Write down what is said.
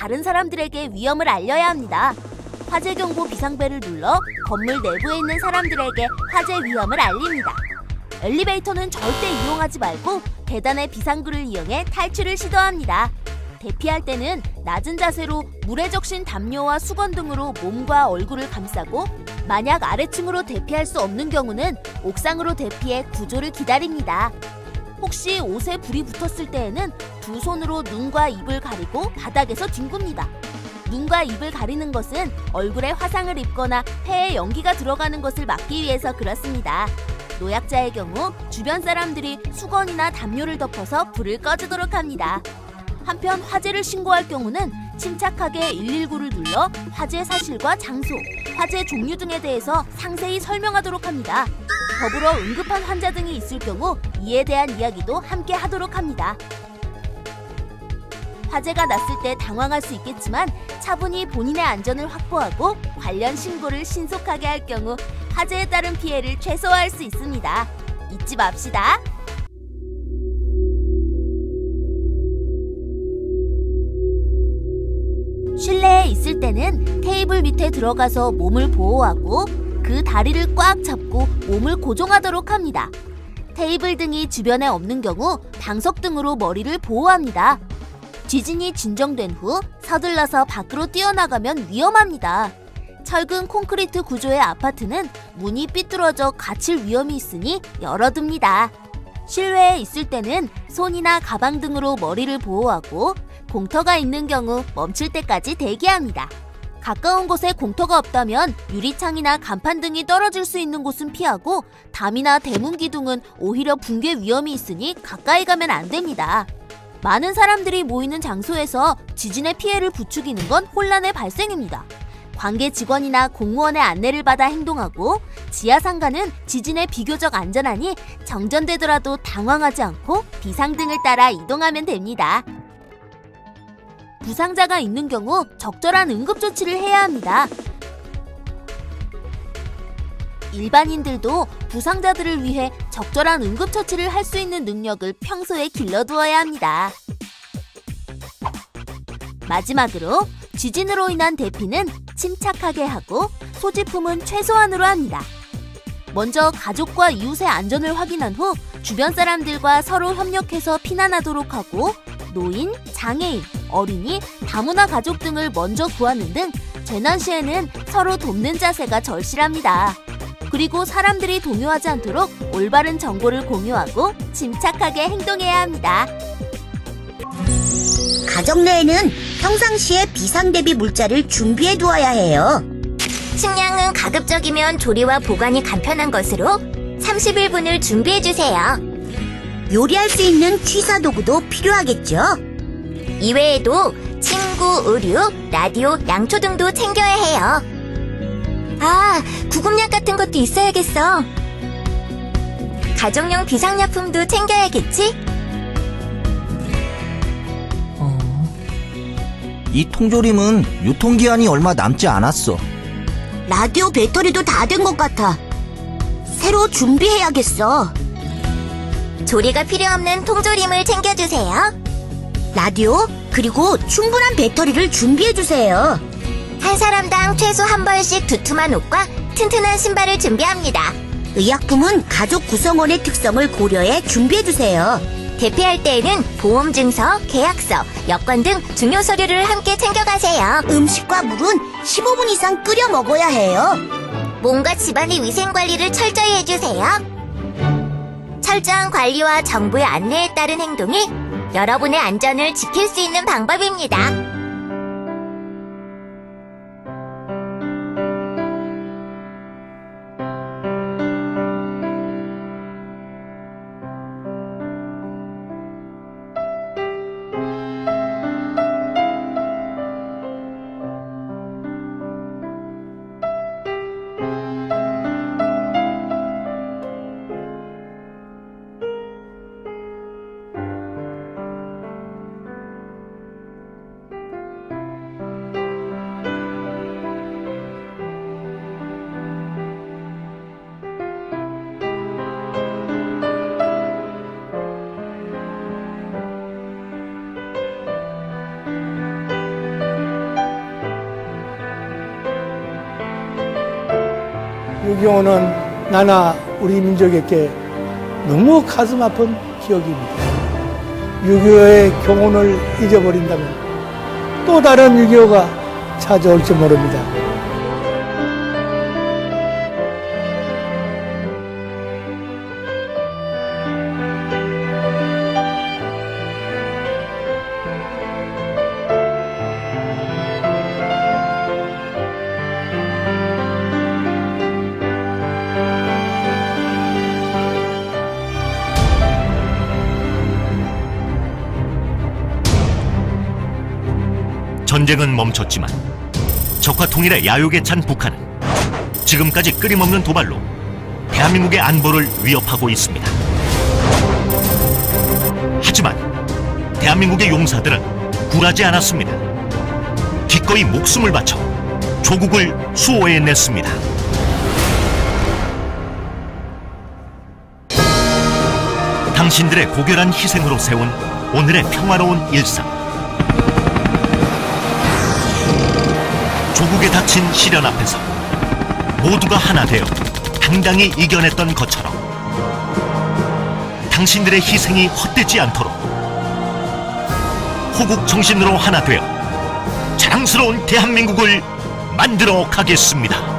다른 사람들에게 위험을 알려야 합니다. 화재 경보 비상벨을 눌러 건물 내부에 있는 사람들에게 화재 위험을 알립니다. 엘리베이터는 절대 이용하지 말고 계단의 비상구를 이용해 탈출을 시도합니다. 대피할 때는 낮은 자세로 물에 적신 담요와 수건 등으로 몸과 얼굴을 감싸고, 만약 아래층으로 대피할 수 없는 경우는 옥상으로 대피해 구조를 기다립니다. 혹시 옷에 불이 붙었을 때에는 두 손으로 눈과 입을 가리고 바닥에서 뒹굽니다. 눈과 입을 가리는 것은 얼굴에 화상을 입거나 폐에 연기가 들어가는 것을 막기 위해서 그렇습니다. 노약자의 경우 주변 사람들이 수건이나 담요를 덮어서 불을 꺼주도록 합니다. 한편 화재를 신고할 경우는 침착하게 119를 눌러 화재 사실과 장소, 화재 종류 등에 대해서 상세히 설명하도록 합니다. 더불어 응급한 환자 등이 있을 경우 이에 대한 이야기도 함께 하도록 합니다. 화재가 났을 때 당황할 수 있겠지만 차분히 본인의 안전을 확보하고 관련 신고를 신속하게 할 경우 화재에 따른 피해를 최소화할 수 있습니다. 잊지 맙시다. 실내에 있을 때는 테이블 밑에 들어가서 몸을 보호하고 그 다리를 꽉 잡고 몸을 고정하도록 합니다. 테이블 등이 주변에 없는 경우 방석 등으로 머리를 보호합니다. 지진이 진정된 후 서둘러서 밖으로 뛰어나가면 위험합니다. 철근 콘크리트 구조의 아파트는 문이 삐뚤어져 갇힐 위험이 있으니 열어둡니다. 실외에 있을 때는 손이나 가방 등으로 머리를 보호하고 공터가 있는 경우 멈출 때까지 대기합니다. 가까운 곳에 공터가 없다면 유리창이나 간판 등이 떨어질 수 있는 곳은 피하고 담이나 대문 기둥은 오히려 붕괴 위험이 있으니 가까이 가면 안 됩니다. 많은 사람들이 모이는 장소에서 지진의 피해를 부추기는 건 혼란의 발생입니다. 관계 직원이나 공무원의 안내를 받아 행동하고, 지하상가는 지진에 비교적 안전하니 정전되더라도 당황하지 않고 비상등을 따라 이동하면 됩니다. 부상자가 있는 경우 적절한 응급조치를 해야 합니다. 일반인들도 부상자들을 위해 적절한 응급처치를 할 수 있는 능력을 평소에 길러두어야 합니다. 마지막으로 지진으로 인한 대피는 침착하게 하고 소지품은 최소한으로 합니다. 먼저 가족과 이웃의 안전을 확인한 후 주변 사람들과 서로 협력해서 피난하도록 하고, 노인, 장애인, 어린이, 다문화 가족 등을 먼저 구하는 등 재난 시에는 서로 돕는 자세가 절실합니다. 그리고 사람들이 동요하지 않도록 올바른 정보를 공유하고 침착하게 행동해야 합니다. 가정 내에는 평상시에 비상대비 물자를 준비해 두어야 해요. 식량은 가급적이면 조리와 보관이 간편한 것으로 31분을 준비해 주세요. 요리할 수 있는 취사도구도 필요하겠죠? 이외에도 친구, 의류, 라디오, 양초 등도 챙겨야 해요. 아, 구급약 같은 것도 있어야겠어. 가정용 비상약품도 챙겨야겠지? 이 통조림은 유통기한이 얼마 남지 않았어. 라디오 배터리도 다 된 것 같아. 새로 준비해야겠어. 조리가 필요 없는 통조림을 챙겨주세요. 라디오, 그리고 충분한 배터리를 준비해주세요. 한 사람당 최소 한 벌씩 두툼한 옷과 튼튼한 신발을 준비합니다. 의약품은 가족 구성원의 특성을 고려해 준비해주세요. 대피할 때에는 보험증서, 계약서, 여권 등 중요 서류를 함께 챙겨가세요. 음식과 물은 15분 이상 끓여 먹어야 해요. 몸과 집안의 위생관리를 철저히 해주세요. 철저한 관리와 정부의 안내에 따른 행동이 여러분의 안전을 지킬 수 있는 방법입니다. 경우는 나나 우리 민족에게 너무 가슴 아픈 기억입니다. 6.25의 교훈을 잊어버린다면 또 다른 6.25가 찾아올지 모릅니다. 전쟁은 멈췄지만 적과 통일의 야욕에 찬 북한은 지금까지 끊임없는 도발로 대한민국의 안보를 위협하고 있습니다. 하지만 대한민국의 용사들은 굴하지 않았습니다. 기꺼이 목숨을 바쳐 조국을 수호해냈습니다. 당신들의 고결한 희생으로 세운 오늘의 평화로운 일상. 조국에 닥친 시련 앞에서 모두가 하나 되어 당당히 이겨냈던 것처럼 당신들의 희생이 헛되지 않도록 호국 정신으로 하나 되어 자랑스러운 대한민국을 만들어 가겠습니다.